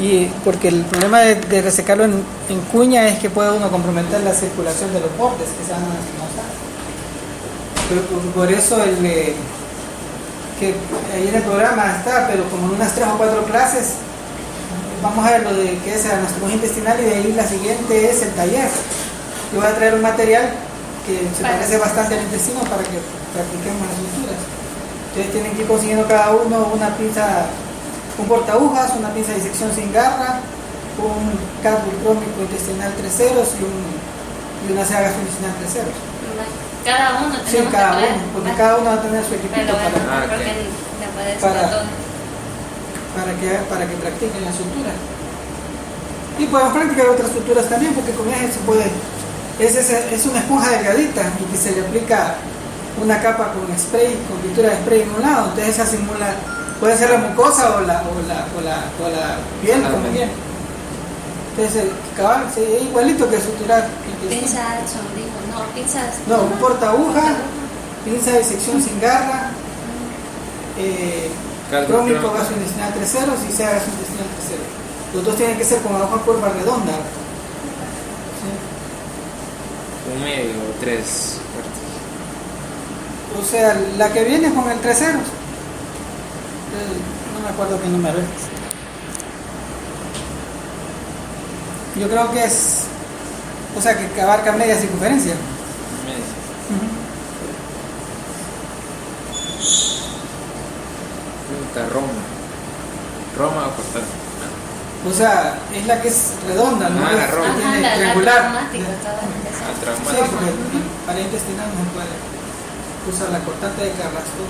Y porque el problema de resecarlo en cuña es que puede uno comprometer la circulación de los bordes que se van a lastimar. Pero por eso que ahí en el programa está, pero como en unas 3 o 4 clases vamos a ver lo de que es anatomía intestinal, y de ahí la siguiente es el taller. Yo voy a traer un material que se parece bastante al intestino para que practiquemos las suturas. Ustedes tienen que ir consiguiendo cada uno una pinza, un portagujas, una pinza de disección sin garra, un cálculo crónico intestinal 3 ceros y una saga intestinal 3 ceros. Cada uno sí, cada uno, porque cada uno va a tener su equipito para que practiquen la sutura. Y podemos practicar otras suturas también, porque con ese se puede, es una esponja delgadita y que se le aplica una capa con spray, con pintura de spray en un lado, entonces esa simula, puede ser la mucosa o la piel, como bien. Entonces, cabal, sí, es igualito que suturar. Pinzas son, dijo, no, pinzas. No, un porta aguja, pinza de sección sin garra, crómico gastrointestinal 3 ceros y sea gastrointestinal 3 ceros. Los dos tienen que ser con aguja curva redonda. ¿Sí? Un medio o 3 cuartos. O sea, la que viene con el 3 ceros. No me acuerdo qué número es. Yo creo que es, o sea, que abarca media circunferencia. Nunca Roma o cortar. O sea, es la que es redonda, ¿no? La Roma. Tiene La triangular. traumática, Sí, porque para intestinal no se puede usar la cortante de Carrasco.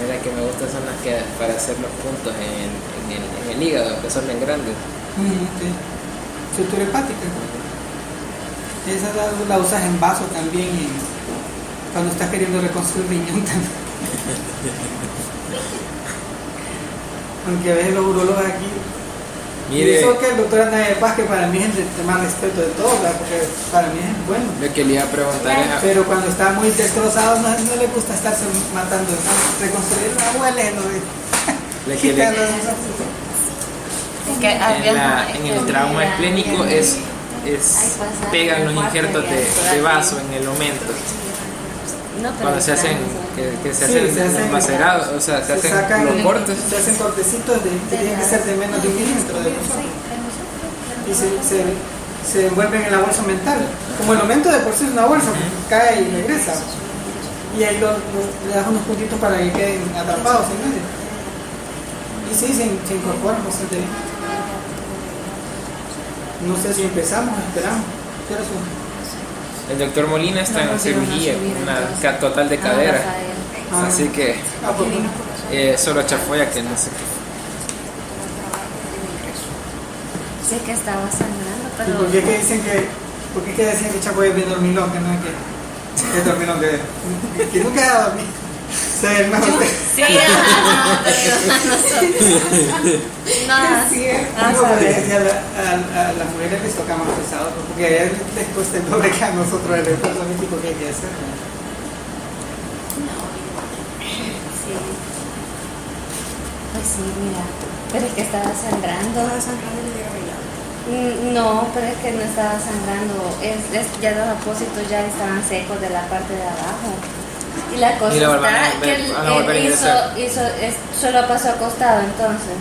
Mira, que me gustan son las que para hacer los puntos en el hígado, que son bien grandes. Sí. Sutura hepática. Esa la usas en vaso también cuando estás queriendo reconstruir riñón también. Aunque a veces los urólogos aquí. Mire, y eso que el doctor Ana de Paz, que para mí es el tema respeto de todo, ¿verdad? Porque para mí es bueno. Lo que le iba a preguntar es... Pero cuando está muy destrozado no le gusta estarse matando. Reconstruir una abuela en el trauma esplénico pegan los injertos de vaso en el aumento. Cuando se hacen macerados, o sea, se hacen los cortes. Se hacen cortecitos que tienen que ser de menos de 1 milímetro de grosor. Y se envuelven en la bolsa mental. Como el aumento de por sí es una bolsa, cae y regresa. Y ahí le das unos puntitos para que queden atrapados en medio. Y sí, se incorporan bastante bien. No sé si empezamos, esperamos. El doctor Molina está en cirugía, una total de cadera. Así que solo Chafoya que no sé qué. Sí que estaba sangrando, pero... ¿Por qué decían que Chafoya es bien dormilón? Que no es que es dormilón, que nunca ha dormido. Sí, no, sí, como le decía a las mujeres les toca más pesado, porque a ellas les cuesta el doble que a nosotros el esfuerzo místico que hay que hacer. Sí. Pues sí, mira, pero es que estaba sangrando. No, pero es que no estaba sangrando. Ya los apósitos ya estaban secos de la parte de abajo. Y la cosa está que él solo pasó acostado entonces.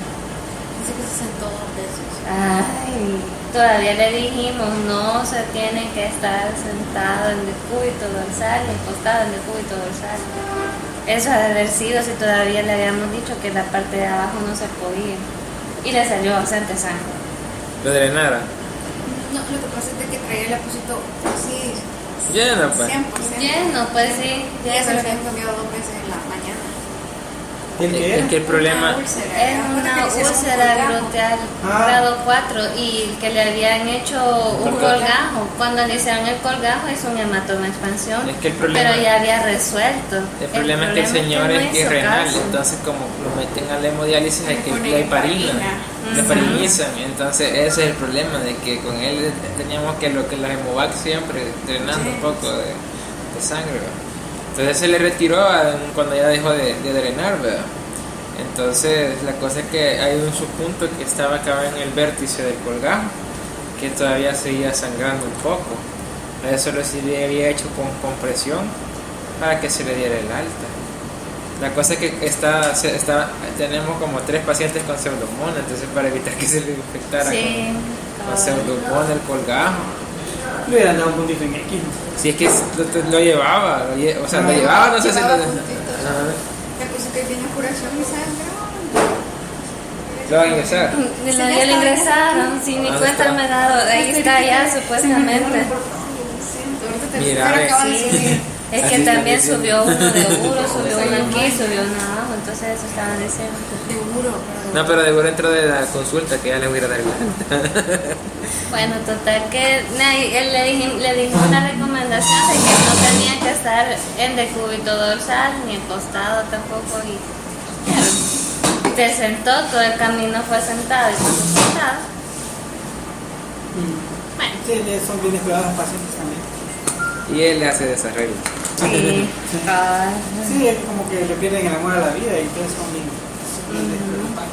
Dice que se sentó 2 veces. Ay, todavía le dijimos, no se tiene que estar sentado en decúbito dorsal, ni acostado en decúbito dorsal. Eso ha de haber sido si todavía le habíamos dicho que la parte de abajo no se podía. Y le salió bastante sangre. ¿Lo drenara? No, lo que pasa es que traía el apósito así. Lleno, pues. 100%. Lleno, pues sí. Ya se lo habían cambiado 2 veces en la mañana. Es que el problema... Es una úlcera gluteal grado 4 y que le habían hecho un colgajo. Cuando le hicieron el colgajo es un hematoma expansión, es que el problema, pero ya había resuelto. El problema es que el señor es renal, entonces como lo meten a la hemodiálisis hay que le heparinizan, entonces ese es el problema, de que con él teníamos que lo que la hemovac siempre drenando un poco de sangre, ¿verdad? Entonces se le retiró cuando ya dejó de drenar, ¿verdad? Entonces la cosa es que hay un subpunto que estaba acá en el vértice del colgajo que todavía seguía sangrando un poco. Eso lo había hecho con compresión para que se le diera el alta. La cosa es que tenemos como 3 pacientes con pseudomonas, entonces para evitar que se le infectara con pseudomonas el colgajo. Le hubieran dado un puntito en X. Si es que lo llevaba, no sé si lo... La cosa es que tiene curación y sangra. Lo van a ingresar. Ya le ingresaron, sin ni cuenta me he dado, ahí está ya supuestamente. Mira, Sí, es que Así también está subió uno de Uro, subió uno aquí, subió uno abajo, entonces eso estaban diciendo. no, pero de dentro de la consulta que ya le voy a dar el alta. Bueno, total que él le dijimos una recomendación de que no tenía que estar en decúbito dorsal ni acostado tampoco y se sentó, todo el camino fue sentado y cuando sentado. Bueno, Sí, son bien explorados los pacientes también. Y él le hace desarrollo. sí. Sí, es como que le pierden el amor a la vida y entonces son bien despreocupados.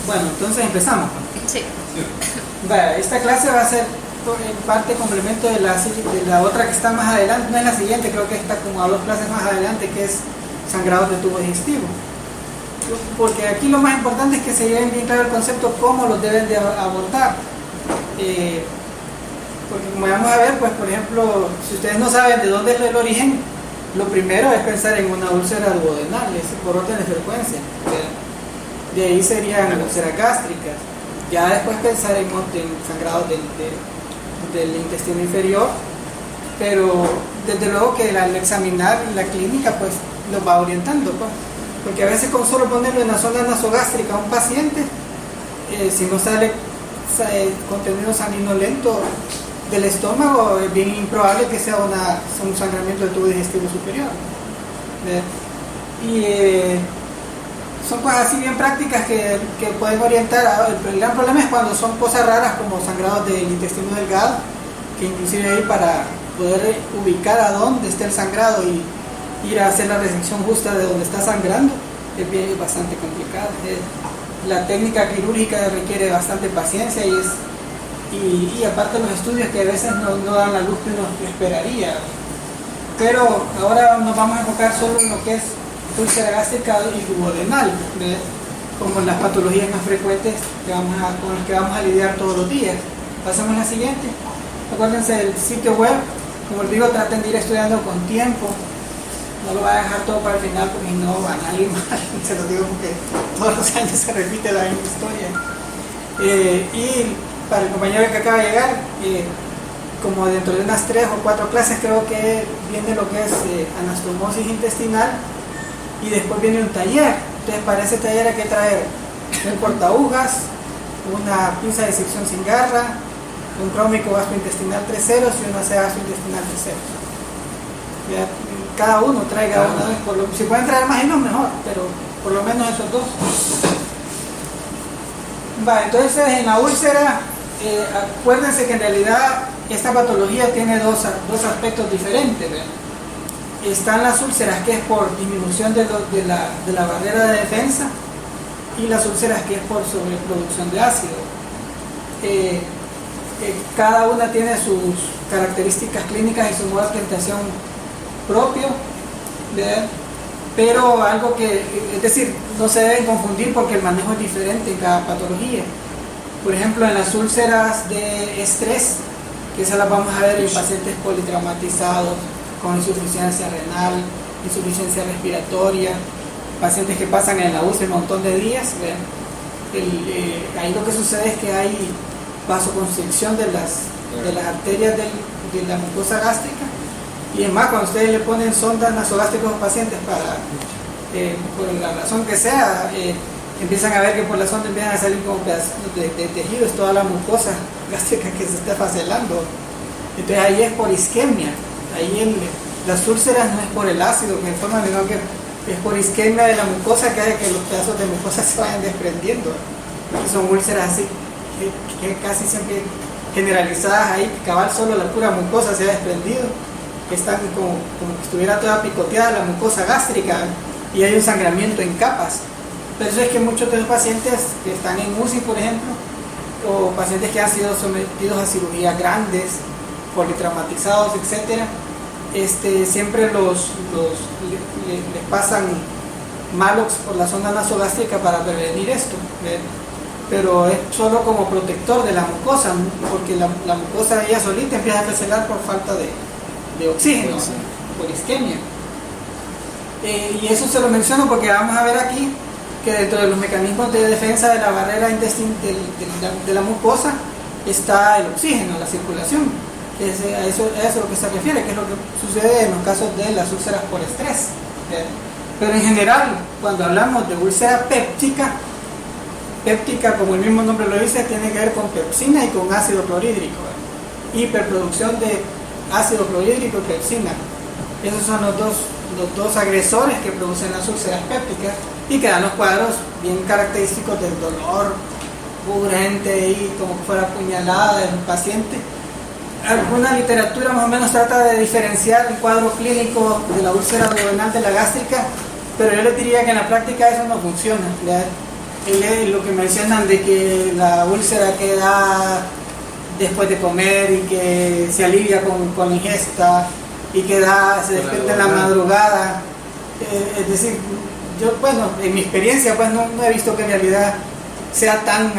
Bueno, entonces empezamos. Sí. Vale, esta clase va a ser en parte complemento de la otra que está más adelante, no es la siguiente, creo que está como a 2 clases más adelante, que es sangrados de tubo digestivo. Porque aquí lo más importante es que se lleven bien claro el concepto cómo los deben de abordar. Porque como vamos a ver, pues por ejemplo, si ustedes no saben de dónde es el origen, lo primero es pensar en una úlcera duodenal, es por orden de frecuencia. De ahí serían úlceras gástricas. Ya después pensar en sangrados del intestino inferior, pero desde luego que al examinar la clínica pues lo va orientando, pues. Porque a veces con solo ponerlo en la zona nasogástrica a un paciente, si no sale contenido sanguinolento del estómago, es bien improbable que sea un sangramiento del tubo digestivo superior. Y son cosas así bien prácticas que pueden orientar. El gran problema es cuando son cosas raras como sangrados del intestino delgado, que inclusive ahí para poder ubicar a dónde está el sangrado y ir a hacer la resección justa de donde está sangrando es bastante complicado. La técnica quirúrgica requiere bastante paciencia y aparte los estudios que a veces no dan la luz que uno esperaría. Pero ahora nos vamos a enfocar solo en lo que es úlcera gástrica y duodenal, como las patologías más frecuentes con las que vamos a lidiar todos los días. Pasamos a la siguiente. Acuérdense del sitio web, como les digo, traten de ir estudiando con tiempo. No lo voy a dejar todo para el final porque no van a ir mal, se lo digo porque todos los años se repite la misma historia. Y para el compañero que acaba de llegar, como dentro de unas 3 o 4 clases creo que viene lo que es anastomosis intestinal y después viene un taller. Entonces para ese taller hay que traer un cortaújas, una pinza de sección sin garra, un crómico gastrointestinal 3 ceros y una seda gastrointestinal 3 ceros. Ya, cada uno traiga uno, si pueden traer más y no mejor, pero por lo menos esos 2. Entonces en la úlcera, acuérdense que en realidad esta patología tiene dos aspectos diferentes, ¿verdad? Están las úlceras que es por disminución de la barrera de defensa y las úlceras que es por sobreproducción de ácido. Cada una tiene sus características clínicas y su modo de presentación propio, ¿verdad? Pero algo es decir, no se deben confundir porque el manejo es diferente en cada patología. Por ejemplo, en las úlceras de estrés, que esas las vamos a ver en pacientes politraumatizados, con insuficiencia renal, insuficiencia respiratoria, pacientes que pasan en la UCI un montón de días, ahí lo que sucede es que hay vasoconstricción de las arterias de la mucosa gástrica. Y es más, cuando ustedes le ponen sondas nasogástricas a los pacientes por la razón que sea, empiezan a ver que por la sonda empiezan a salir como pedazos de tejidos, toda la mucosa gástrica que se está facelando. Entonces ahí es por isquemia. Ahí las úlceras no es por el ácido que forman, sino que es por isquemia de la mucosa que hace que los pedazos de mucosa se vayan desprendiendo. Y son úlceras así, que casi siempre generalizadas ahí, que cabal solo la pura mucosa se ha desprendido, que están como que estuviera toda picoteada la mucosa gástrica, y hay un sangramiento en capas. Por eso es que muchos de los pacientes que están en UCI, por ejemplo, o pacientes que han sido sometidos a cirugías grandes, politraumatizados, etcétera, siempre les pasan Malox por la zona nasogástrica para prevenir esto, pero es solo como protector de la mucosa, porque la mucosa ella solita empieza a recelar por falta de oxígeno, por isquemia. Y eso se lo menciono porque vamos a ver aquí que dentro de los mecanismos de defensa de la barrera intestinal de la mucosa está el oxígeno, la circulación, que a eso es lo que se refiere, que es lo que sucede en los casos de las úlceras por estrés. Pero en general, cuando hablamos de úlcera péptica, como el mismo nombre lo dice, tiene que ver con pepsina y con ácido clorhídrico, hiperproducción de ácido clorhídrico y pepsina. Esos son los dos agresores que producen las úlceras pépticas y que dan los cuadros bien característicos del dolor urgente y como que fuera puñalada del paciente. Alguna literatura más o menos trata de diferenciar el cuadro clínico de la úlcera duodenal de la gástrica, pero yo les diría que en la práctica eso no funciona. Lo que mencionan de que la úlcera queda después de comer y que se alivia con ingesta y que se despierta en la madrugada, es decir, yo, bueno, en mi experiencia pues no he visto que en realidad sea tan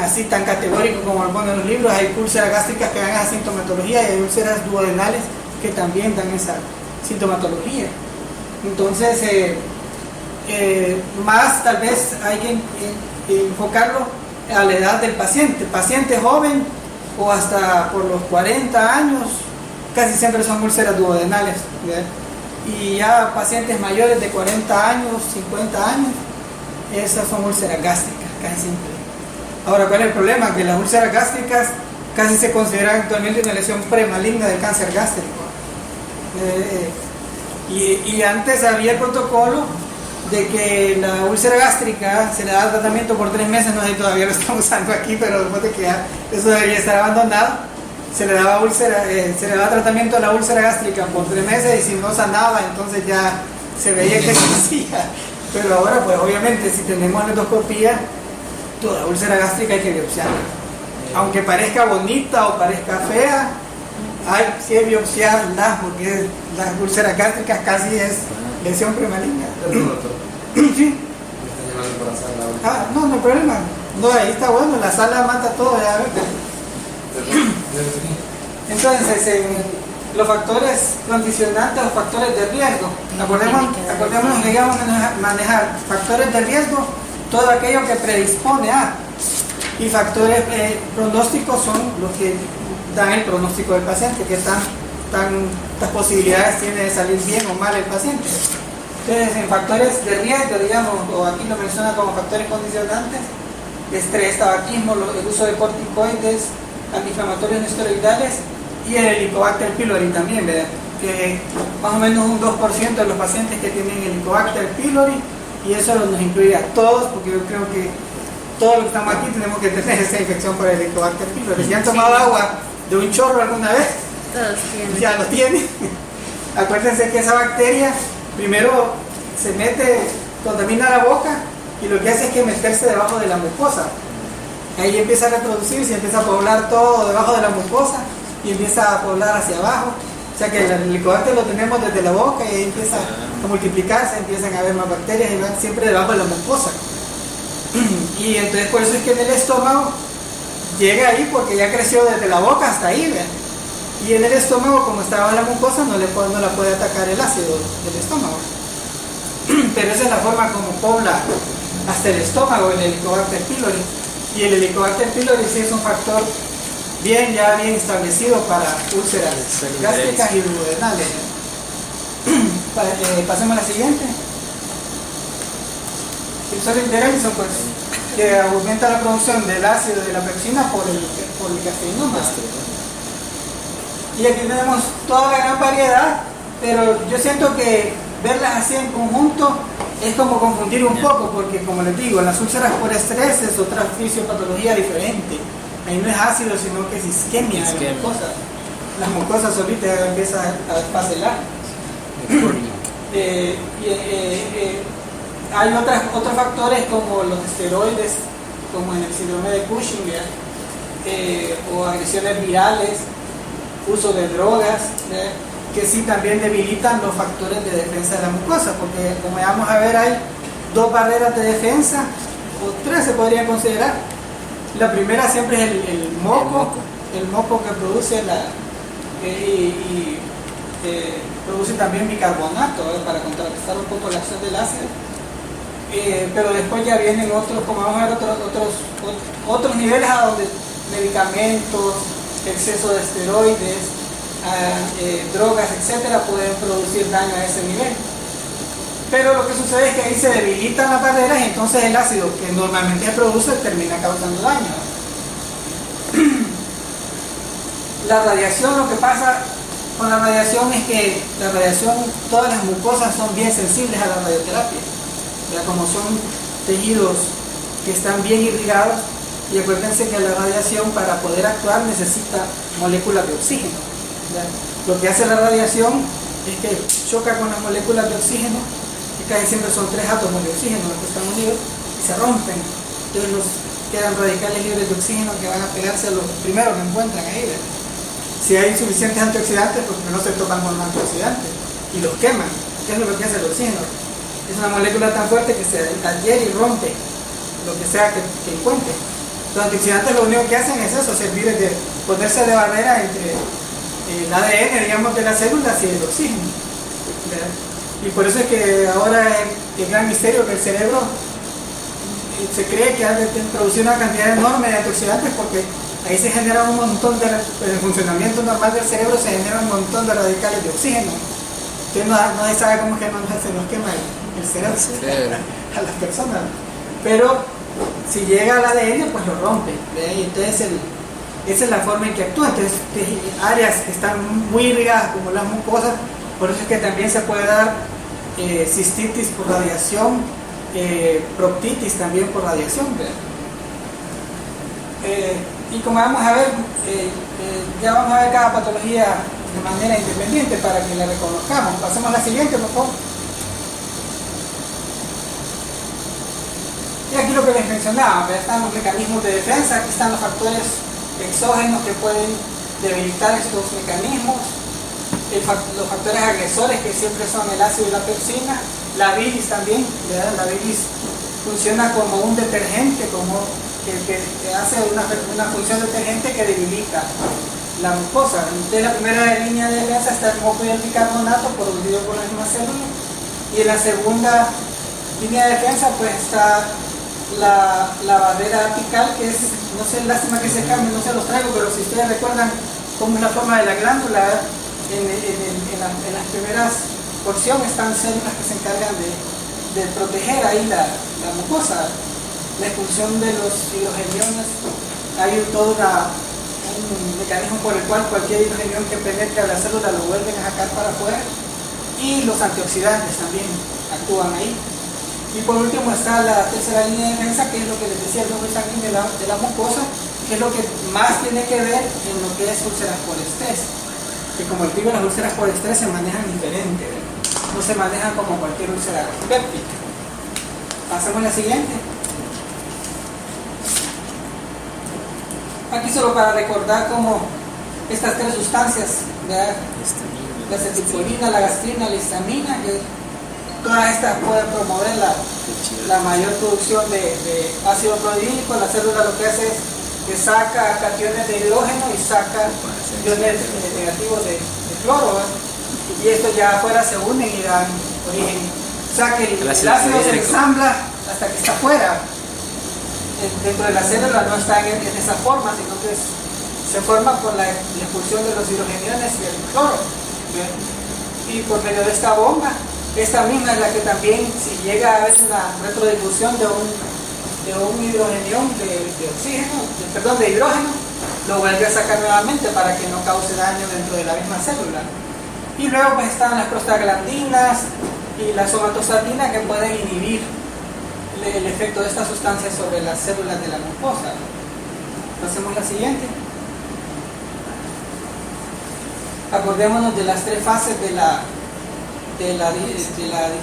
categórico como lo ponen los libros. Hay úlceras gástricas que dan esa sintomatología y hay úlceras duodenales que también dan esa sintomatología. Entonces, más tal vez hay que enfocarlo a la edad del paciente joven o hasta por los 40 años, casi siempre son úlceras duodenales, ¿verdad? Y ya pacientes mayores de 40 años, 50 años, esas son úlceras gástricas, casi siempre. Ahora, ¿cuál es el problema? Que las úlceras gástricas casi se consideran actualmente una lesión premaligna del cáncer gástrico. Y antes había el protocolo de que la úlcera gástrica se le da tratamiento por 3 meses, no sé si todavía lo estamos usando aquí, pero después de que eso debería estar abandonado, se le daba tratamiento a la úlcera gástrica por 3 meses y si no sanaba, entonces ya se veía que se hacía. Pero ahora, pues obviamente, si tenemos endoscopía, toda úlcera gástrica hay que biopsiarla. Aunque parezca bonita o parezca fea, hay que biopsiarla porque las úlceras gástricas casi es lesión premaligna. Sí. No hay problema. No, ahí está bueno, la sala mata todo, ya ves. Entonces, los factores condicionantes, los factores de riesgo. Acordémonos que íbamos a manejar factores de riesgo, todo aquello que predispone a, y factores pronósticos son los que dan el pronóstico del paciente, que tantas posibilidades tiene de salir bien o mal el paciente. Entonces, en factores de riesgo, digamos, o aquí lo menciona como factores condicionantes: estrés, tabaquismo, el uso de corticoides, antiinflamatorios no esteroidales y el Helicobacter pylori también, ¿verdad? Que más o menos un 2% de los pacientes que tienen Helicobacter pylori, y eso nos incluye a todos, porque yo creo que todos los que estamos aquí tenemos que tener esa infección por el Helicobacter pylori. Si han tomado agua de un chorro alguna vez, todos tienen. Ya lo tienen. Acuérdense que esa bacteria primero se contamina la boca y lo que hace es que meterse debajo de la mucosa. Ahí empieza a reproducirse, empieza a poblar todo debajo de la mucosa y empieza a poblar hacia abajo. O sea que el helicobacter lo tenemos desde la boca y ahí empieza a multiplicarse, empiezan a haber más bacterias y van siempre debajo de la mucosa. Y entonces por eso es que en el estómago llega ahí porque ya creció desde la boca hasta ahí, ¿verdad? Y en el estómago, como estaba en la mucosa, no la puede atacar el ácido del estómago. Pero esa es la forma como pobla hasta el estómago el Helicobacter pylori. Y el Helicobacter pylori sí es un factor bien establecido para úlceras gástricas y duodenales. Pasemos a la siguiente. El Psoriasis de Erickson, pues, que aumenta la producción del ácido de la pepsina por el gastrinoma. Y aquí tenemos toda la gran variedad, pero yo siento que verlas así en conjunto es como confundir un poco, porque como les digo, las úlceras por estrés es otra fisiopatología diferente. Ahí no es ácido, sino que es isquemia de las mucosas. Las mucosas solitas empiezan a despacelar. Hay otros factores como los esteroides, como en el síndrome de Cushing, o agresiones virales, uso de drogas, que sí también debilitan los factores de defensa de la mucosa, porque como vamos a ver hay dos barreras de defensa, o tres se podrían considerar. La primera siempre es el moco que produce produce también bicarbonato, para contrarrestar un poco la acción del ácido. Pero después ya vienen otros, como vamos a ver, otros niveles a donde medicamentos, exceso de esteroides, drogas, etcétera, pueden producir daño a ese nivel. Pero lo que sucede es que ahí se debilitan las barreras y entonces el ácido que normalmente se produce termina causando daño. La radiación, lo que pasa con la radiación es que la radiación, todas las mucosas son bien sensibles a la radioterapia, ¿verdad? Como son tejidos que están bien irrigados, y acuérdense que la radiación para poder actuar necesita moléculas de oxígeno, ¿verdad? Lo que hace la radiación es que choca con las moléculas de oxígeno, que casi siempre son 3 átomos de oxígeno los que están unidos, y se rompen. Entonces quedan radicales libres de oxígeno que van a pegarse a los primeros que encuentran ahí, ¿verdad? Si hay suficientes antioxidantes, pues no se tocan con los antioxidantes y los queman. ¿Qué es lo que hace el oxígeno? Es una molécula tan fuerte que se adhiere y rompe lo que sea que encuentre. Los antioxidantes lo único que hacen es eso, servir de ponerse de barrera entre el ADN, digamos, de las células y el oxígeno, ¿verdad? Y por eso es que ahora el gran misterio que el cerebro se cree que ha de producir una cantidad enorme de antioxidantes, porque ahí se genera un montón en el funcionamiento normal del cerebro se genera un montón de radicales de oxígeno. Entonces no se sabe cómo es que se nos quema el cerebro a las personas. Pero si llega al ADN, pues lo rompe. Y entonces esa es la forma en que actúa. Entonces áreas que están muy irrigadas como las mucosas, por eso es que también se puede dar cistitis por radiación, proctitis también por radiación. Y como vamos a ver, ya vamos a ver cada patología de manera independiente para que la reconozcamos. Pasemos a la siguiente, por favor. Y aquí lo que les mencionaba, están los mecanismos de defensa, aquí están los factores exógenos que pueden debilitar estos mecanismos, los factores agresores que siempre son el ácido y la pepsina, la bilis también, ¿verdad? La bilis funciona como un detergente, que hace una función detergente que debilita la mucosa. Entonces la primera línea de defensa está el moco y el bicarbonato producido por las mismas células, y en la segunda línea de defensa pues está la barrera apical, que es, no sé, lástima que se cambie, no se los traigo, pero si ustedes recuerdan cómo es la forma de la glándula, en las primeras porciones están células que se encargan de proteger ahí la mucosa, la expulsión de los hidrogeniones. Hay todo un mecanismo por el cual cualquier hidrogenión que penetre a la célula lo vuelven a sacar para afuera, y los antioxidantes también actúan ahí. Y por último está la tercera línea de defensa, que es lo que les decía, el núcleo sanguíneo de la mucosa, que es lo que más tiene que ver en lo que es úlceras por estrés. Que como les digo, las úlceras por estrés se manejan diferente, no se manejan como cualquier úlcera péptica. Pasamos a la siguiente. Aquí solo para recordar cómo estas tres sustancias, ¿verdad? La acetilcolina, la gastrina, la histamina, que todas estas pueden promover la mayor producción de ácido clorhídrico. La célula lo que hace es que saca cationes de hidrógeno y saca iones negativos de cloro, ¿verdad? Y estos ya afuera se unen y dan origen. O sea que el ácido se ensambla hasta que está afuera. Dentro de la célula no está en esa forma, sino que se forma por la expulsión de los hidrogeniones y el cloro, ¿bien? Y por medio de esta bomba, esta misma es la que también, si llega a haber una retrodifusión de un hidrogenión de hidrógeno, lo vuelve a sacar nuevamente para que no cause daño dentro de la misma célula. Y luego pues están las prostaglandinas y la somatostatina, que pueden inhibir el efecto de estas sustancias sobre las células de la mucosa. Pasemos a la siguiente. Acordémonos de las tres fases de la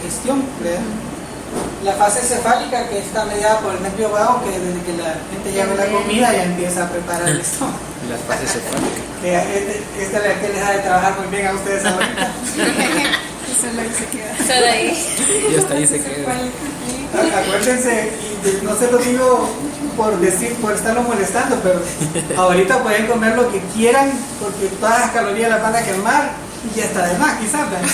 digestión, ¿verdad? la fase cefálica, que está mediada por el nervio vago, que desde que la gente llama la comida ya empieza a preparar el estómago. La fase cefálica. Esta es la que les da de trabajar muy bien a ustedes ahorita. Solo ahí se queda. Solo ahí. Y hasta ahí se queda. Acuérdense, y no se lo digo por decir, por estarlo molestando, pero ahorita pueden comer lo que quieran, porque todas las calorías las van a quemar y ya está de más quizás, ¿verdad?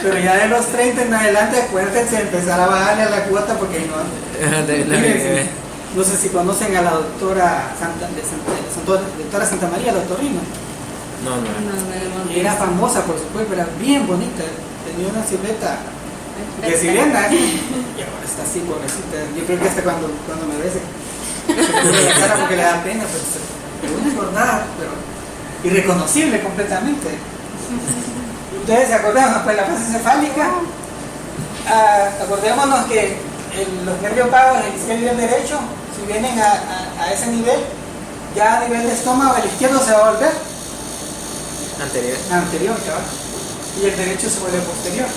Pero ya de los 30 en adelante acuérdense de empezar a bajarle a la cuota, porque miren, no sé si conocen a la doctora doctora Santa María, la otorrino. No. Era famosa por su cuerpo, era bien bonita, tenía una silueta de sirena, y ahora está así, pobrecita. Yo creo que hasta cuando me ve se la cara porque le da pena, pero una engordada, pero irreconocible completamente. Ustedes se acordaron, pues la fase cefálica, acordémonos que los nervios vagos, el izquierdo y el derecho, si vienen a ese nivel, ya a nivel de estómago, el izquierdo se va a volver anterior, chaval, y el derecho se vuelve posterior.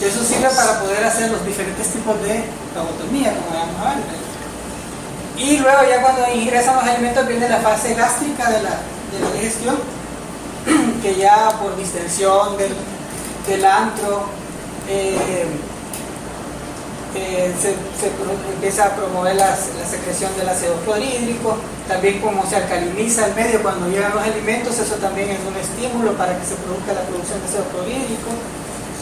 Eso sirve para poder hacer los diferentes tipos de vagotomía, como vamos a ver. Y luego ya cuando ingresan los alimentos viene la fase gástrica de la digestión, que ya por distensión del antro se empieza a promover la secreción del ácido clorhídrico. También como se alcaliniza el medio cuando llegan los alimentos, eso también es un estímulo para que se produzca la producción de ácido clorhídrico.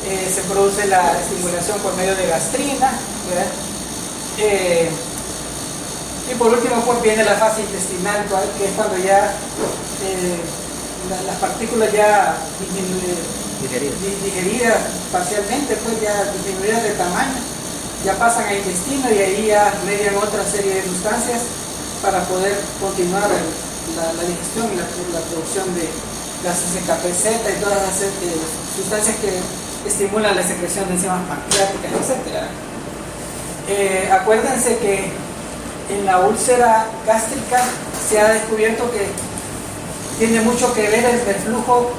Se produce la estimulación por medio de gastrina, ¿verdad? Y por último pues viene la fase intestinal, que es cuando ya las partículas ya digeridas parcialmente, pues ya disminuidas de tamaño, ya pasan al intestino y ahí ya median otra serie de sustancias para poder continuar la digestión y la producción de las SKPZ y todas las sustancias que estimulan la secreción de enzimas pancreáticas, etc. Acuérdense que en la úlcera gástrica se ha descubierto que tiene mucho que ver el reflujo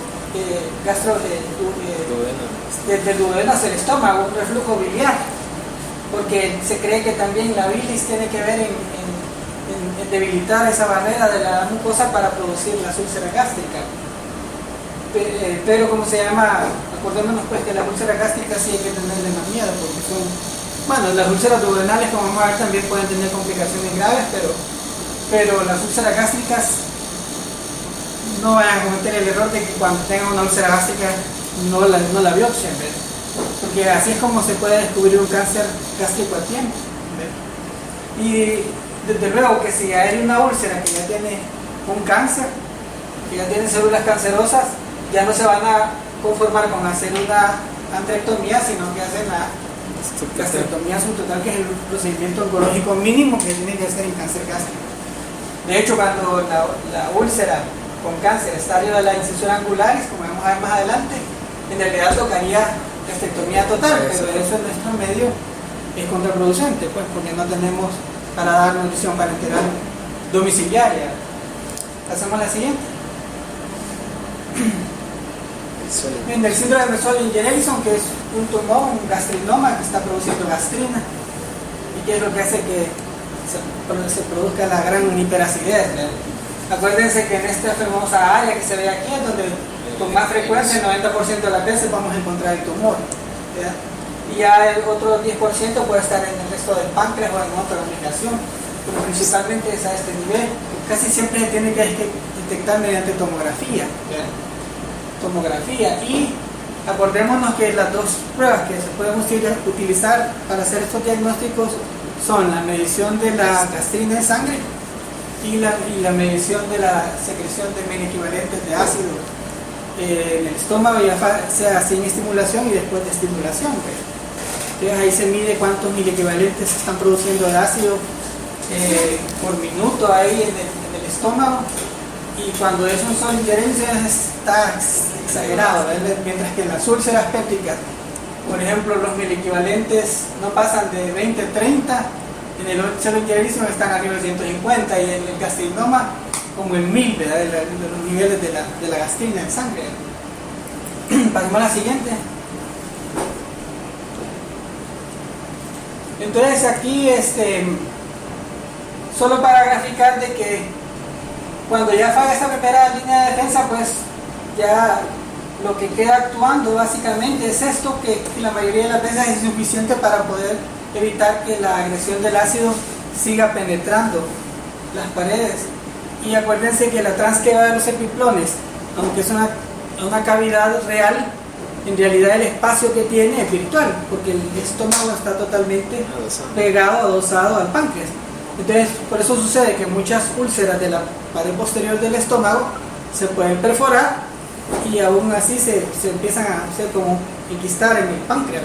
del duodeno hacia el estómago, un reflujo biliar, porque se cree que también la bilis tiene que ver en debilitar esa barrera de la mucosa para producir las úlceras gástricas. Pero como se llama, acordémonos pues que las úlceras gástricas sí hay que tenerle más miedo, porque son, bueno, las úlceras duodenales como vamos a ver también pueden tener complicaciones graves, pero las úlceras gástricas no van a cometer el error de que cuando tengan una úlcera gástrica no la biopsien, ¿ves? Porque así es como se puede descubrir un cáncer gástrico a tiempo, ¿ves? Y desde luego que si hay una úlcera que ya tiene un cáncer, que ya tiene células cancerosas, ya no se van a conformar con hacer una antrectomía, sino que hacen la gastrectomía subtotal, que es el procedimiento oncológico mínimo que tiene que hacer en cáncer gástrico. De hecho, cuando la úlcera con cáncer está arriba de la incisura angularis, como vamos a ver más adelante, en realidad tocaría gastrectomía total, pero eso en nuestro medio es contraproducente, pues, porque no tenemos para dar nutrición parenteral domiciliaria. Hacemos la siguiente. En el síndrome de Mesolin-Jereison, que es un tumor, un gastrinoma que está produciendo gastrina, y que es lo que hace que se produzca la gran hiperacidez. Acuérdense que en esta famosa área que se ve aquí es donde con más frecuencia, el 90% de las veces vamos a encontrar el tumor, ¿verdad? Y ya el otro 10% puede estar en el resto del páncreas o en otra ubicación, pero principalmente es a este nivel. Casi siempre se tiene que detectar mediante tomografía, ¿verdad? Y acordémonos que las dos pruebas que se pueden utilizar para hacer estos diagnósticos son la medición de la gastrina en sangre y la medición de la secreción de miliequivalentes de ácido en el estómago, ya sea sin estimulación y después de estimulación. Entonces ahí se mide cuántos miliequivalentes se están produciendo de ácido por minuto ahí en el estómago, y cuando esos son injerencias está exagerado, ¿verdad? Mientras que en las úlceras pépticas, por ejemplo, los miliequivalentes no pasan de 20 a 30, en el úlcero injerencias están arriba de 150, y en el gastrinoma como en 1000, ¿verdad? De los niveles de la gastrina en sangre. Pasemos a la siguiente. Entonces aquí, solo para graficar de que cuando ya falla esa primera línea de defensa, pues ya lo que queda actuando básicamente es esto, que la mayoría de las veces es suficiente para poder evitar que la agresión del ácido siga penetrando las paredes. Y acuérdense que la transquebrada de los epiplones, aunque es una cavidad real, en realidad el espacio que tiene es virtual, porque el estómago está totalmente pegado, adosado al páncreas. Entonces, por eso sucede que muchas úlceras de la pared posterior del estómago se pueden perforar y aún así se empiezan a hacer como enquistar en el páncreas.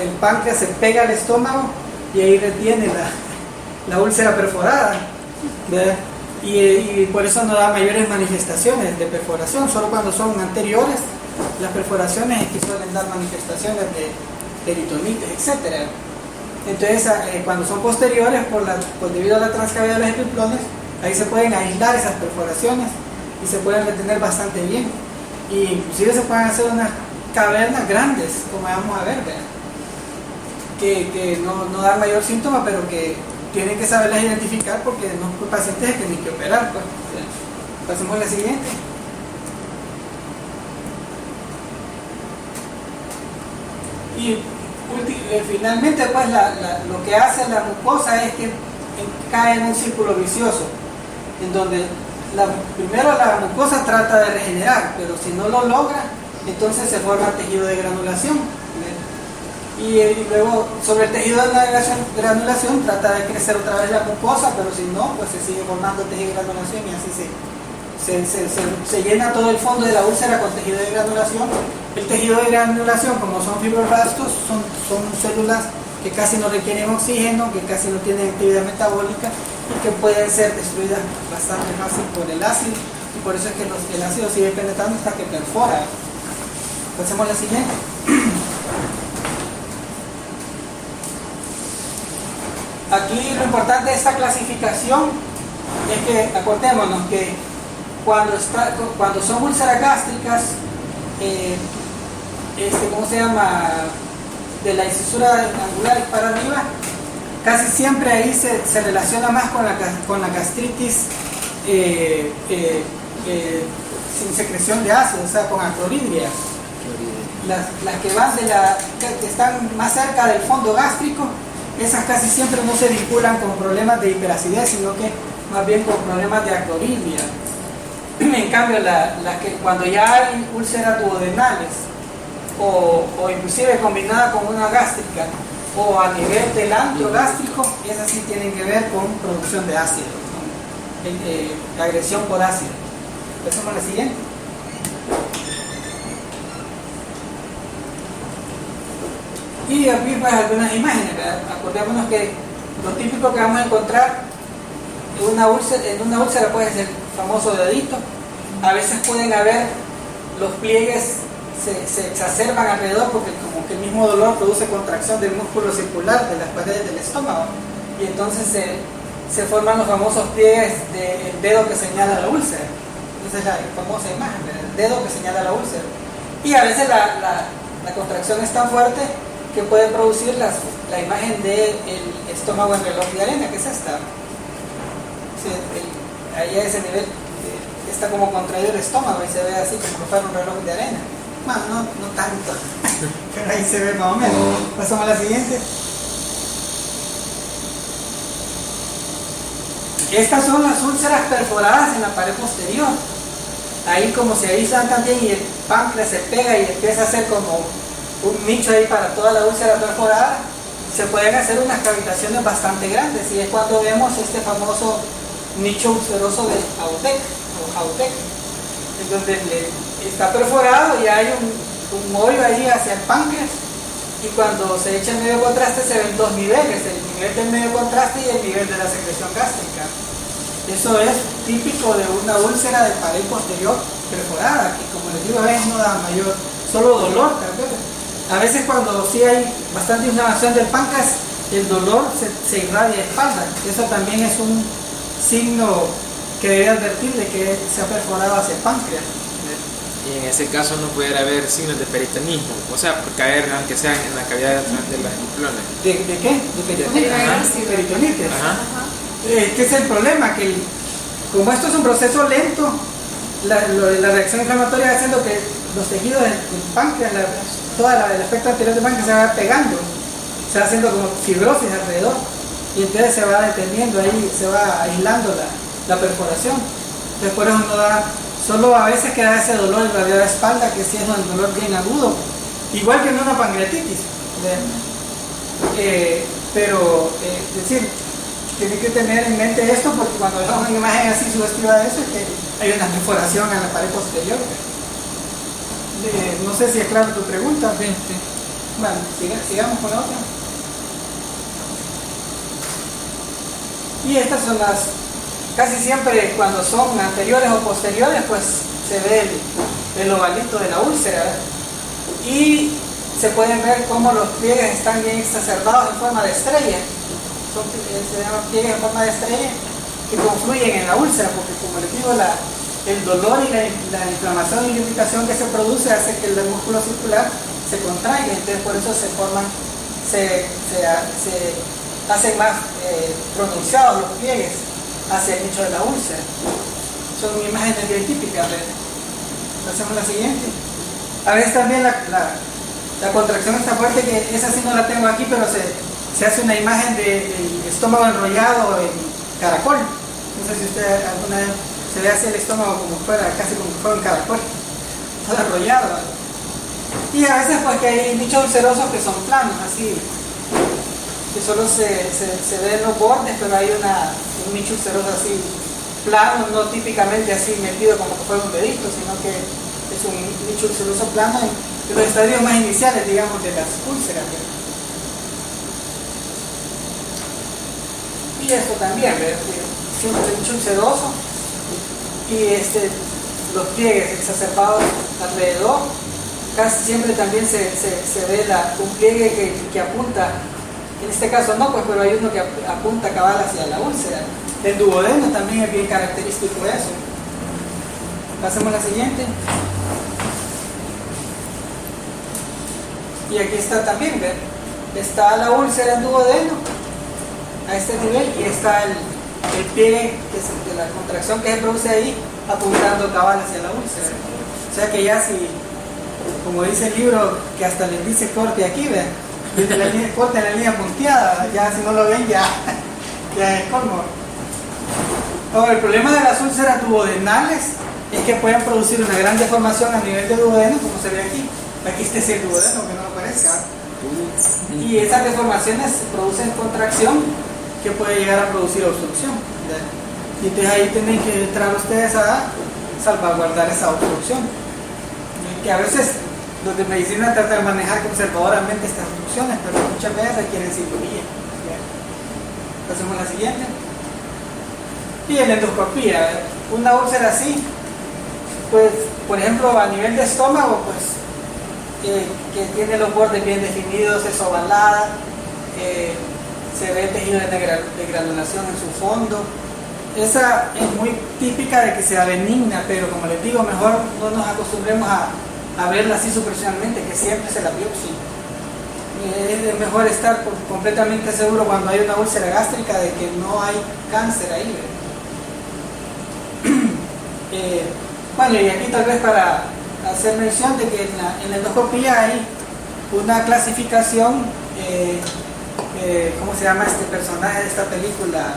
El páncreas se pega al estómago y ahí retiene la úlcera perforada, ¿verdad? Y por eso no da mayores manifestaciones de perforación. Solo cuando son anteriores las perforaciones es que suelen dar manifestaciones de peritonitis, etc. Entonces, cuando son posteriores, debido a la transcavidad de los epiplones, ahí se pueden aislar esas perforaciones y se pueden retener bastante bien. Y inclusive se pueden hacer unas cavernas grandes, como vamos a ver, ¿verdad? Que no dan mayor síntoma, pero que tienen que saberlas identificar, porque no pacientes que tienen que operar. Pues. Pasemos a la siguiente. Y finalmente, pues lo que hace la mucosa es que cae en un círculo vicioso, en donde primero la mucosa trata de regenerar, pero si no lo logra, entonces se forma tejido de granulación. Y luego sobre el tejido de granulación trata de crecer otra vez la mucosa, pero si no, pues se sigue formando tejido de granulación y así se llena todo el fondo de la úlcera con tejido de granulación. El tejido de granulación, como son fibroblastos, son células que casi no requieren oxígeno, que casi no tienen actividad metabólica y que pueden ser destruidas bastante fácil por el ácido, y por eso es que el ácido sigue penetrando hasta que perfora. Pasemos a la siguiente. Aquí lo importante de esta clasificación es que acordémonos que cuando son úlceras gástricas, ¿cómo se llama? De la incisura angular para arriba, casi siempre ahí se relaciona más con la gastritis sin secreción de ácido, o sea, con acloridria. Las que van que están más cerca del fondo gástrico, esas casi siempre no se vinculan con problemas de hiperacidez, sino que más bien con problemas de acloridria. En cambio, cuando ya hay úlceras duodenales, o inclusive combinada con una gástrica, o a nivel del antro gástrico, esas sí tienen que ver con producción de ácido, con agresión por ácido. Pasamos a la siguiente. Y aquí pues algunas imágenes, ¿verdad? Acordémonos que lo típico que vamos a encontrar en una úlcera puede ser el famoso dedito. A veces pueden haber los pliegues se exacerban alrededor, porque como que el mismo dolor produce contracción del músculo circular de las paredes del estómago, y entonces se forman los famosos pliegues del dedo que señala la úlcera. Esa es la famosa imagen, el dedo que señala la úlcera. Y a veces la contracción es tan fuerte que puede producir la imagen del estómago en reloj de arena, que es esta. Ahí a ese nivel está como contraído el estómago y se ve así como si fuera un reloj de arena. Bueno, no tanto, pero ahí se ve más o menos. Pasamos a la siguiente. Estas son las úlceras perforadas en la pared posterior. Ahí como se avisan también y el páncreas se pega y empieza a hacer como un nicho ahí para toda la úlcera perforada, se pueden hacer unas cavitaciones bastante grandes, y es cuando vemos este famoso nicho ulceroso de Hautec, en donde está perforado y hay un hoyo ahí hacia el páncreas, y cuando se echa el medio contraste se ven dos niveles, el nivel del medio contraste y el nivel de la secreción gástrica. Eso es típico de una úlcera de pared posterior perforada, que como les digo, a veces no da mayor, solo dolor tal vez. A veces cuando sí hay bastante inflamación del páncreas, el dolor se irradia a espalda. Eso también es un signo que debe advertir de que se ha perforado hacia el páncreas. y en ese caso no pudiera haber signos de peritonismo, o sea, por caer aunque sea en la cavidad de las ciclones. ¿De qué? ¿De peritonitis? Ajá. Peritonitis. Ajá. ¿Qué es el problema? Que como esto es un proceso lento, la reacción inflamatoria va haciendo que los tejidos del páncreas, todo el aspecto anterior del páncreas se va pegando, se va haciendo como fibrosis alrededor, y entonces se va deteniendo ahí, se va aislando la perforación. Entonces por eso no da, solo a veces queda ese dolor en la espalda, que sí es un dolor bien agudo, igual que en una pancreatitis. Pero, es decir, tiene que tener en mente esto, porque cuando vemos una imagen así sugestiva de eso, es que hay una perforación en la pared posterior. No sé si es clara tu pregunta. Sí, sí. Bueno, sigamos con la otra. Y estas son casi siempre cuando son anteriores o posteriores, pues se ve el ovalito de la úlcera, ¿verdad? Y se pueden ver cómo los pliegues están bien exacerbados en forma de estrella. Se llaman pliegues en forma de estrella que confluyen en la úlcera, porque como les digo, el dolor y la inflamación y la irritación que se produce hace que el músculo circular se contraiga, entonces por eso se forman, se hacen más pronunciados los pliegues hacia el nicho de la úlcera. Son imágenes bien típicas. Hacemos la siguiente. A veces también la contracción está fuerte, que esa sí no la tengo aquí, pero se hace una imagen del estómago enrollado en caracol. No sé si usted alguna vez se ve así el estómago como fuera, casi como si fuera un caracol, todo enrollado. Y a veces pues que hay nichos ulcerosos que son planos, así, que solo se ven los bordes, pero hay un nicho ulceroso así plano, no típicamente así metido como que fuera un dedito, sino que es un nicho ulceroso plano en los estadios más iniciales, digamos, de las úlceras. Y esto también, siempre el nicho ulceroso y los pliegues exacerbados alrededor. Casi siempre también se ve un pliegue que apunta, en este caso no, pues, pero hay uno que apunta cabal hacia la úlcera. El duodeno también es bien característico de eso. Pasemos a la siguiente. Y aquí está también, ¿ven? Está la úlcera en duodeno a este nivel, y está el pliegue de la contracción que se produce ahí apuntando cabal hacia la úlcera. O sea que ya si, como dice el libro, que hasta les dice corte aquí, ¿ven? Desde la línea, corte en la línea punteada, ya si no lo ven ya es colmo. Ahora, el problema de las úlceras duodenales es que pueden producir una gran deformación a nivel de duodeno, como se ve aquí. Aquí está ese duodeno que no aparece. Y esas deformaciones producen contracción que puede llegar a producir obstrucción. Y entonces ahí tienen que entrar ustedes a salvaguardar esa obstrucción. Que a veces los de medicina tratan de manejar conservadoramente estas obstrucciones, pero muchas veces requieren cirugía. Pasemos a la siguiente. Y la endoscopía. Una úlcera así, pues, por ejemplo, a nivel de estómago, pues, que tiene los bordes bien definidos, es ovalada, se ve tejido de granulación en su fondo. Esa es muy típica de que sea benigna, pero como les digo, mejor no nos acostumbremos a verla así superficialmente, que siempre se la biopsia. Es mejor estar completamente seguro cuando hay una úlcera gástrica de que no hay cáncer ahí. Bueno, y aquí tal vez para hacer mención de que en la endoscopía hay una clasificación, ¿cómo se llama este personaje de esta película?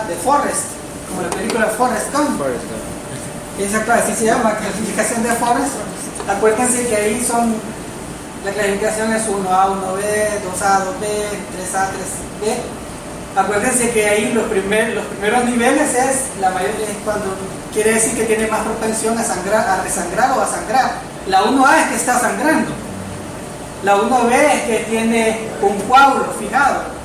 De Forrest, como la película Forrest Gump. Esa clase se llama clasificación de Forrest. Acuérdense que ahí la clasificación es 1A, 1B, 2A, 2B, 3A, 3B. Acuérdense que ahí los primeros niveles es cuando quiere decir que tiene más propensión a resangrar o a sangrar. La 1A es que está sangrando. La 1B es que tiene un coágulo fijado.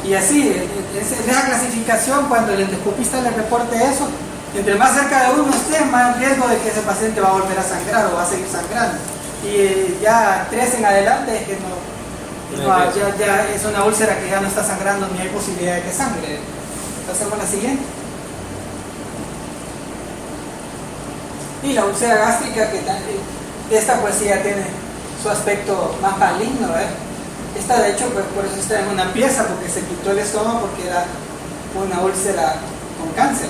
Y así, esa clasificación, cuando el endoscopista le reporte eso, entre más cerca de uno esté, más riesgo de que ese paciente va a volver a sangrar o va a seguir sangrando. Y ya 3 en adelante es que ya es una úlcera que ya no está sangrando ni hay posibilidad de que sangre. Pasemos a la siguiente. Y la úlcera gástrica, esta pues sí ya tiene su aspecto más maligno, ¿eh? Esta de hecho pues por eso está en una pieza, porque se quitó el estómago porque era una úlcera con cáncer.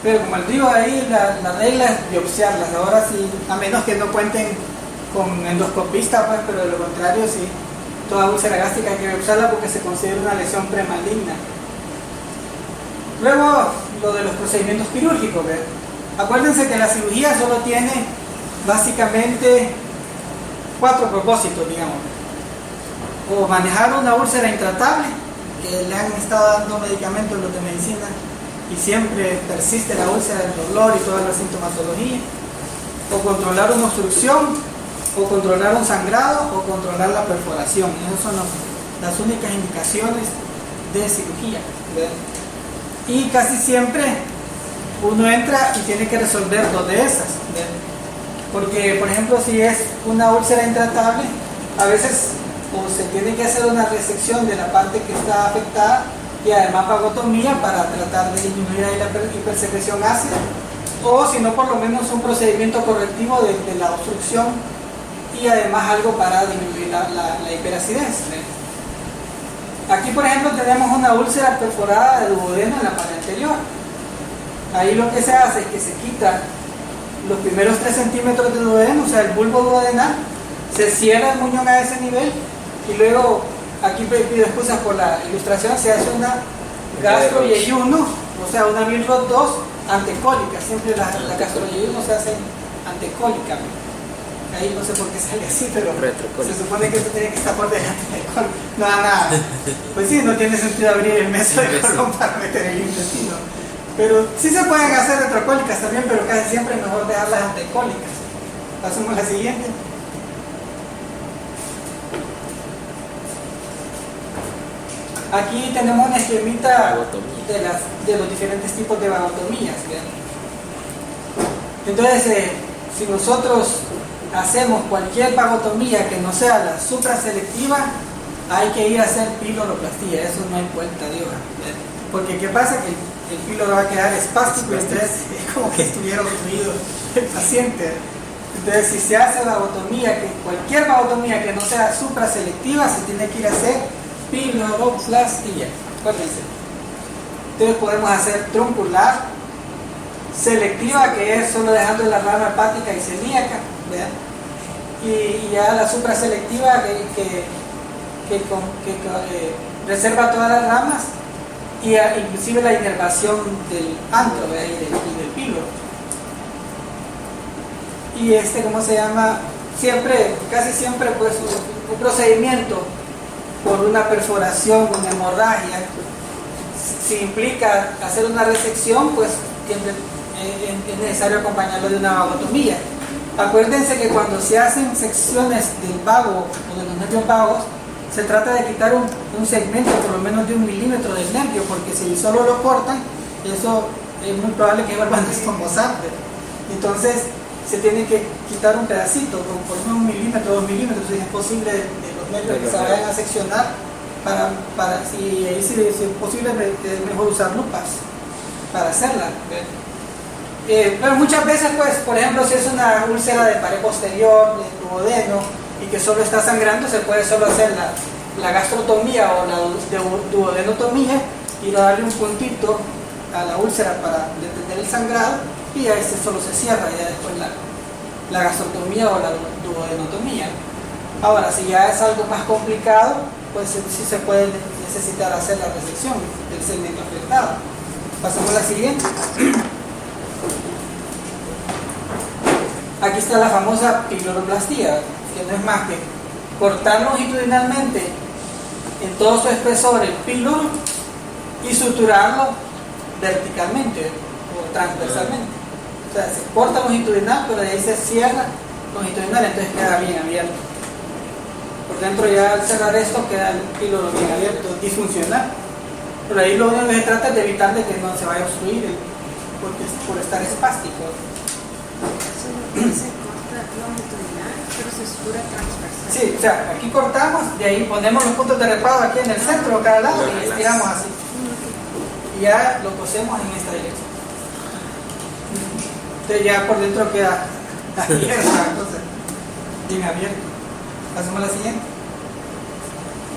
Pero como les digo, ahí la regla es biopsiarlas. Ahora sí, a menos que no cuenten con endoscopista, pues, pero de lo contrario sí, toda úlcera gástrica hay que biopsiarla porque se considera una lesión premaligna. Luego, lo de los procedimientos quirúrgicos, ¿ves? Acuérdense que la cirugía solo tiene básicamente 4 propósitos, digamos. O manejar una úlcera intratable, que le han estado dando medicamentos los de medicina y siempre persiste la úlcera, el dolor y toda la sintomatología, o controlar una obstrucción, o controlar un sangrado, o controlar la perforación. Esas son las únicas indicaciones de cirugía, ¿verdad? Y casi siempre uno entra y tiene que resolver 2 de esas, ¿verdad? Porque por ejemplo si es una úlcera intratable, a veces o se tiene que hacer una resección de la parte que está afectada y además vagotomía para tratar de disminuir ahí la hipersecreción ácida, o si no por lo menos un procedimiento correctivo de la obstrucción y además algo para disminuir la hiperacidez. Aquí por ejemplo tenemos una úlcera perforada de duodeno en la parte anterior. Ahí lo que se hace es que se quita los primeros 3 centímetros de duodeno, o sea el bulbo duodenal, se cierra el muñón a ese nivel y luego, aquí pido excusas por la ilustración, se hace una gastroyeyuno, o sea una Milrod 2 antecólica. Siempre la gastroyeyuno se hace antecólica. Ahí no sé por qué sale así, pero se supone que esto tiene que estar por delante del colon. Nada. Pues sí, no tiene sentido abrir el meso de colon para meter el intestino. Pero sí se pueden hacer retrocólicas también, pero casi siempre es mejor dejarlas antecólicas. Pasemos a la siguiente. Aquí tenemos una esquemita de los diferentes tipos de vagotomías. Entonces, si nosotros hacemos cualquier vagotomía que no sea la supraselectiva, hay que ir a hacer piloroplastia. Eso no hay vuelta de hoja. Porque ¿qué pasa? Que el píloro va a quedar espástico, entonces es como que estuviera obstruido el paciente. Entonces, si se hace vagotomía, cualquier vagotomía que no sea supraselectiva, se tiene que ir a hacer piloroplastia. Acuérdense. Entonces podemos hacer truncular, selectiva, que es solo dejando la rama hepática y celíaca, ¿verdad? Y ya la supraselectiva que reserva todas las ramas y inclusive la inervación del antro, ¿verdad? y del píloro. Y ¿cómo se llama? Casi siempre pues un procedimiento por una perforación, una hemorragia, si implica hacer una resección, pues es necesario acompañarlo de una vagotomía. Acuérdense que cuando se hacen secciones del vago o de los nervios vagos, se trata de quitar un segmento por lo menos de 1 milímetro del nervio, porque si solo lo cortan, eso es muy probable que vuelvan a descomposarte. Entonces se tiene que quitar un pedacito, por lo menos 1 milímetro, 2 milímetros, si es posible, de los nervios que se vayan a seccionar, si es posible, es mejor usar lupas para hacerla. Pero muchas veces, pues, por ejemplo, si es una úlcera de pared posterior, de duodeno, y que solo está sangrando, se puede solo hacer la gastrotomía o la duodenotomía y darle un puntito a la úlcera para detener el sangrado, y ahí solo se cierra, y ya después la gastrotomía o la duodenotomía. Ahora, si ya es algo más complicado, pues sí se puede necesitar hacer la resección del segmento afectado. Pasamos a la siguiente. Aquí está la famosa piloroplastia, que no es más que cortar longitudinalmente en todo su espesor el píloro y suturarlo verticalmente o transversalmente. O sea, se corta longitudinal, pero de ahí se cierra longitudinal, entonces queda bien abierto. Por dentro, ya al cerrar esto, queda el píloro bien abierto, disfuncional. Pero ahí lo único que se trata es de evitar de que no se vaya a obstruir, porque por estar espástico. Se corta longitudinal, pero se sutura transversal. Sí, o sea, aquí cortamos, de ahí ponemos los puntos de reparo aquí en el centro, cada lado, y estiramos así. Y ya lo cosemos en esta dirección. Entonces ya por dentro queda abierta, entonces, bien abierto. Pasemos a la siguiente.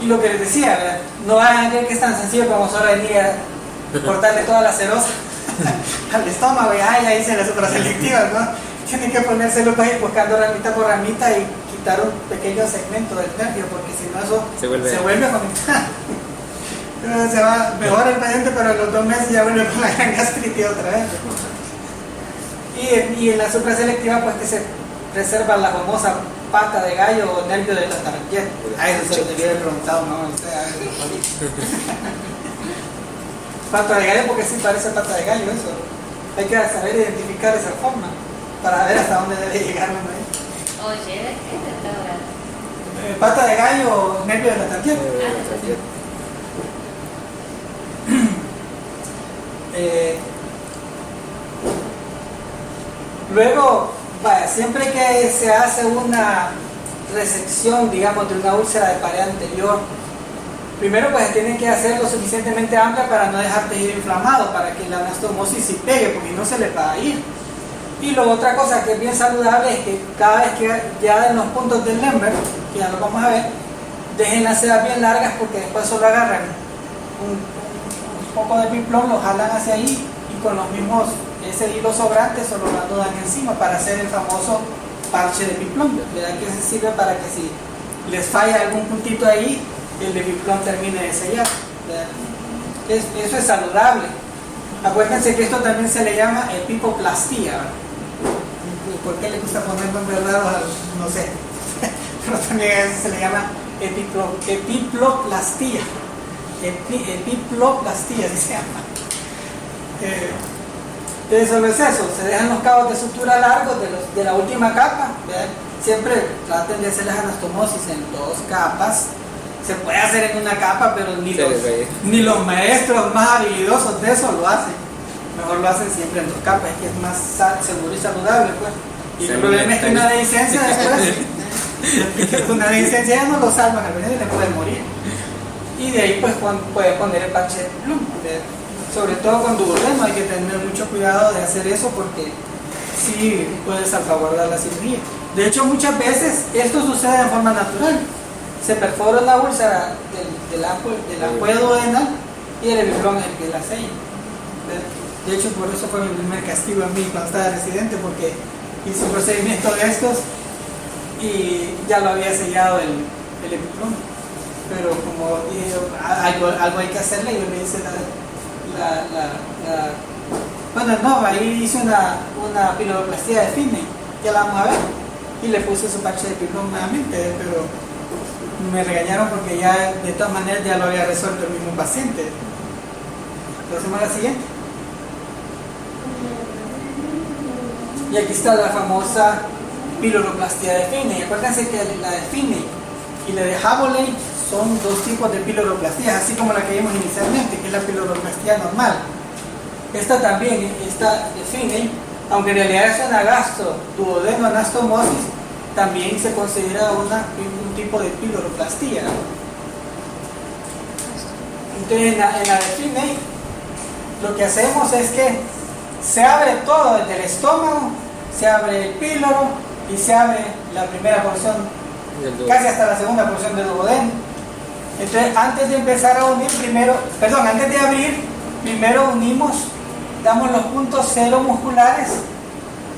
Y lo que les decía, ¿verdad? No vayan a creer que es tan sencillo como solo venir a cortarle toda la cerosa al estómago y ahí hice las otras selectivas, ¿no? Tienen que ponérselo para ir buscando ramita por ramita y quitar un pequeño segmento del nervio, porque si no eso se vuelve a conectar. Entonces se va, mejor el paciente, pero en los 2 meses ya vuelve con la gran gastritis otra vez. Y en la supraselectiva pues que se preserva la famosa pata de gallo o nervio de la tarjeta. A eso se lo debía haber preguntado, ¿no? Pata de gallo, porque sí parece pata de gallo eso. Hay que saber identificar esa forma para ver hasta dónde debe llegar uno ahí. Oye, ¿de qué te está hablando? Pata de gallo o nervio de la tarjeta. Luego, vaya, siempre que se hace una resección, digamos, de una úlcera de pared anterior, primero pues tienen que hacer lo suficientemente amplia para no dejar tejido inflamado, para que la anastomosis sí pegue, porque no se le va a ir. Y luego otra cosa que es bien saludable es que cada vez que ya en los puntos del Lemberg, que ya lo vamos a ver, dejen las sedas bien largas, porque después solo agarran un poco de piplón, lo jalan hacia ahí y con los mismos, ese hilo sobrante solo lo anudan encima para hacer el famoso parche de piplón, ¿verdad? Que se sirve para que si les falla algún puntito ahí, el de piplón termine de sellar, ¿verdad? Eso es saludable. Acuérdense que esto también se le llama epipoplastía, ¿verdad? ¿Por qué le gusta poner nombres raros? No sé, pero también a eso se le llama epiploplastía. Epiploplastía, así se llama. Eso es eso, se dejan los cabos de sutura largos de la última capa, ¿verdad? Siempre traten de hacer las anastomosis en 2 capas. Se puede hacer en una capa, pero ni los maestros más habilidosos de eso lo hacen. Mejor lo hacen siempre en 2 capas, es que es más seguro y saludable, pues. Y el problema es que una dehiscencia después, una dehiscencia ya no lo salvan, al paciente le puede morir. Y de ahí pues puede poner el parche de plum. Sobre todo con duodeno hay que tener mucho cuidado de hacer eso, porque sí puede salvaguardar la cirugía. De hecho, muchas veces esto sucede de forma natural. Se perfora la úlcera del acuedo duodenal y el epiplón es el que la sella. De hecho, por eso fue mi primer castigo a mí cuando estaba residente, porque hice un procedimiento de estos y ya lo había sellado el epiplón. Pero como dije, algo hay que hacerle, yo le hice bueno, no, ahí hice una piloroplastia de Finney, ya la vamos a ver, y le puse su parche de epiplón nuevamente, pero me regañaron porque ya de todas maneras ya lo había resuelto el mismo paciente. Pasemos a la siguiente. Y aquí está la famosa piloroplastia de Finney. Acuérdense que la de Finney y la de Havoley son 2 tipos de piloroplastías, así como la que vimos inicialmente, que es la piloroplastia normal. Esta también, esta de Finney, aunque en realidad es una gastro-duodeno-anastomosis, también se considera un tipo de piloroplastia. Entonces en la de Finney lo que hacemos es que se abre todo desde el estómago, se abre el píloro y se abre la primera porción, casi hasta la segunda porción del duodeno. Entonces antes de empezar a unir antes de abrir, primero damos los puntos cero musculares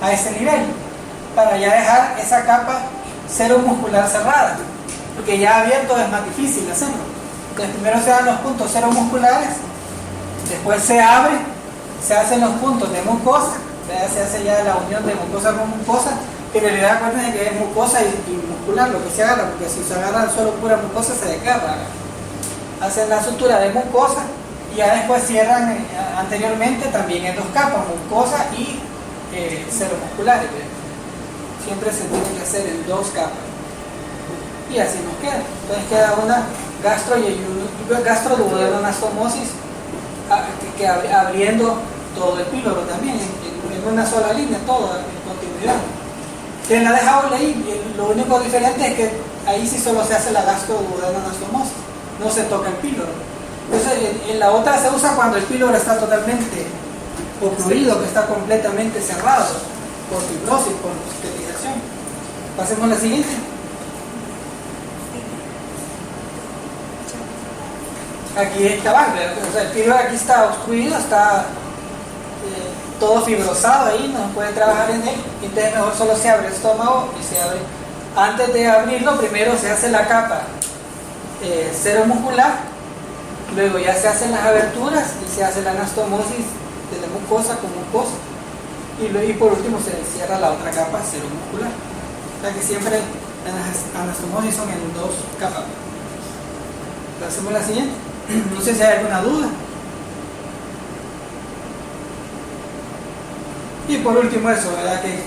a ese nivel, para ya dejar esa capa cero muscular cerrada, porque ya abierto es más difícil hacerlo. Entonces primero se dan los puntos cero musculares, después se abre, se hacen los puntos de mucosa, se hace ya la unión de mucosa con mucosa, que en realidad acuérdense que es mucosa y muscular lo que se agarra, porque si se agarra solo pura mucosa se desgarra. Hacen la sutura de mucosa y ya después cierran anteriormente también en 2 capas, mucosa y cero musculares. Siempre se tiene que hacer en 2 capas. Y así nos queda. Entonces queda una gastro-duodeno-anastomosis que abriendo todo el píloro también, en una sola línea, todo en continuidad. En la de Havoley, lo único diferente es que ahí sí solo se hace la gastro-duodeno-anastomosis, no se toca el píloro. Entonces en la otra se usa cuando el píloro está totalmente ocluido, que está completamente cerrado. por fibrosis, por cicatrización. Pasemos a la siguiente. Aquí está mal, o sea, el fibro aquí está obstruido, está todo fibrosado ahí, no puede trabajar en él, entonces mejor solo se abre el estómago y se abre. Antes de abrirlo, primero se hace la capa seromuscular, luego ya se hacen las aberturas y se hace la anastomosis de la mucosa con mucosa, y por último se cierra la otra capa seromuscular. O sea que siempre las anastomosis son en 2 capas. Hacemos la siguiente. No sé si hay alguna duda. Y por último eso, ¿verdad? Que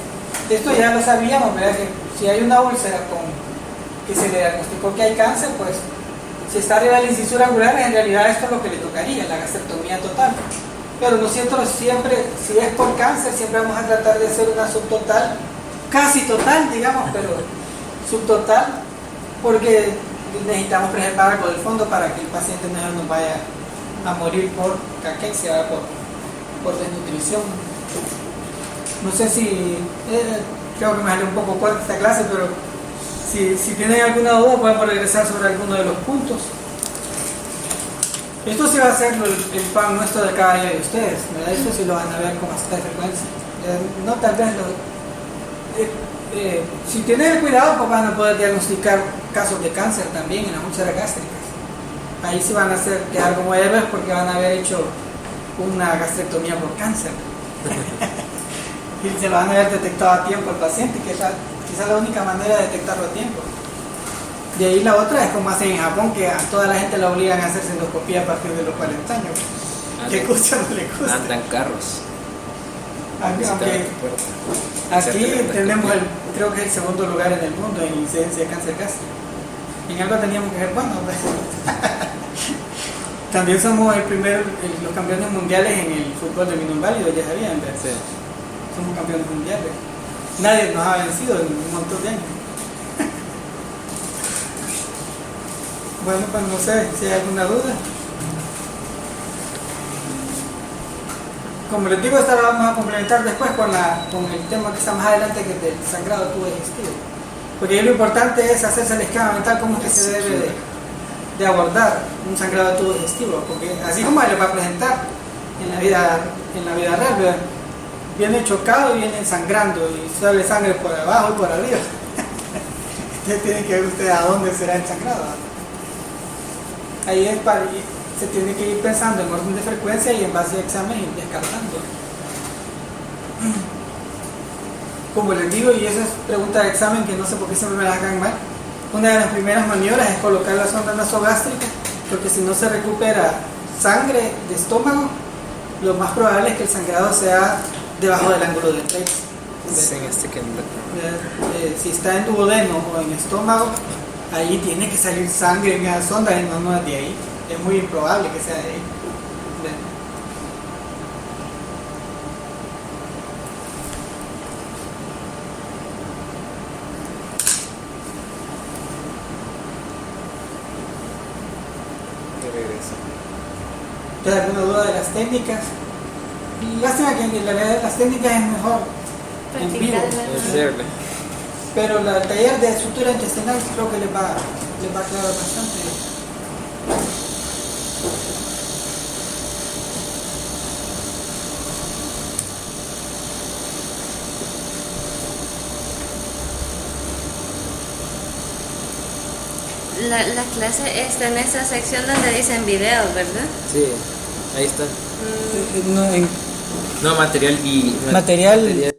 esto ya lo sabíamos, ¿verdad? Que si hay una úlcera que se le diagnosticó que hay cáncer, pues si está arriba de la incisura angular, en realidad esto es lo que le tocaría, la gastrectomía total. Pero nosotros siempre, si es por cáncer, siempre vamos a tratar de hacer una subtotal, casi total, digamos, pero subtotal, porque necesitamos preservar algo del fondo para que el paciente no nos vaya a morir por caquexia, por desnutrición. No sé si, creo que me salió un poco corta esta clase, pero si tienen alguna duda podemos regresar sobre alguno de los puntos. Esto sí va a ser el pan nuestro de cada día de ustedes, ¿verdad? Esto sí lo van a ver con bastante frecuencia. No tal vez si tienen el cuidado, pues van a poder diagnosticar casos de cáncer también en las úlceras gástricas. Ahí sí van a quedar como héroes porque van a haber hecho una gastrectomía por cáncer. Y se lo van a haber detectado a tiempo al paciente, que es quizás la única manera de detectarlo a tiempo. De ahí la otra es como hacen en Japón, que a toda la gente la obligan a hacerse endoscopía a partir de los 40 años. ¿Qué gusta o no le gusta? Andan carros. Aunque aquí tenemos creo que es el segundo lugar en el mundo en incidencia de cáncer gástrico. En algo teníamos que ser buenos. También somos los campeones mundiales en el fútbol de minusválido, ya sabían, ¿verdad? Sí. Somos campeones mundiales. Nadie nos ha vencido en un montón de años. Bueno, pues no sé si hay alguna duda. Como les digo, esta la vamos a complementar después con el tema que está más adelante, que es del sangrado tubo digestivo. Porque ahí lo importante es hacerse el esquema mental, cómo es que se debe de abordar un sangrado de tubo digestivo. Porque así como les va a presentar en la vida real, ¿verdad? Viene chocado y viene sangrando y sale sangre por abajo y por arriba. Entonces tiene que ver usted a dónde será el sangrado. Ahí se tiene que ir pensando en orden de frecuencia y en base a examen ir descartando. Como les digo, y esa es pregunta de examen que no sé por qué siempre me la hagan mal, una de las primeras maniobras es colocar la sonda nasogástrica, porque si no se recupera sangre de estómago, lo más probable es que el sangrado sea debajo del ángulo de Trex. Si está en duodeno o en estómago, ahí tiene que salir sangre en la sonda y no es de ahí. Es muy improbable que sea de ahí. ¿Tienes alguna duda de las técnicas? Lástima que en realidad las técnicas es mejor en vivo. Pero el taller de sutura intestinal creo que les va a aclarar bastante. La clase está en esa sección donde dicen videos, ¿verdad? Sí, ahí está. No, No, material y... material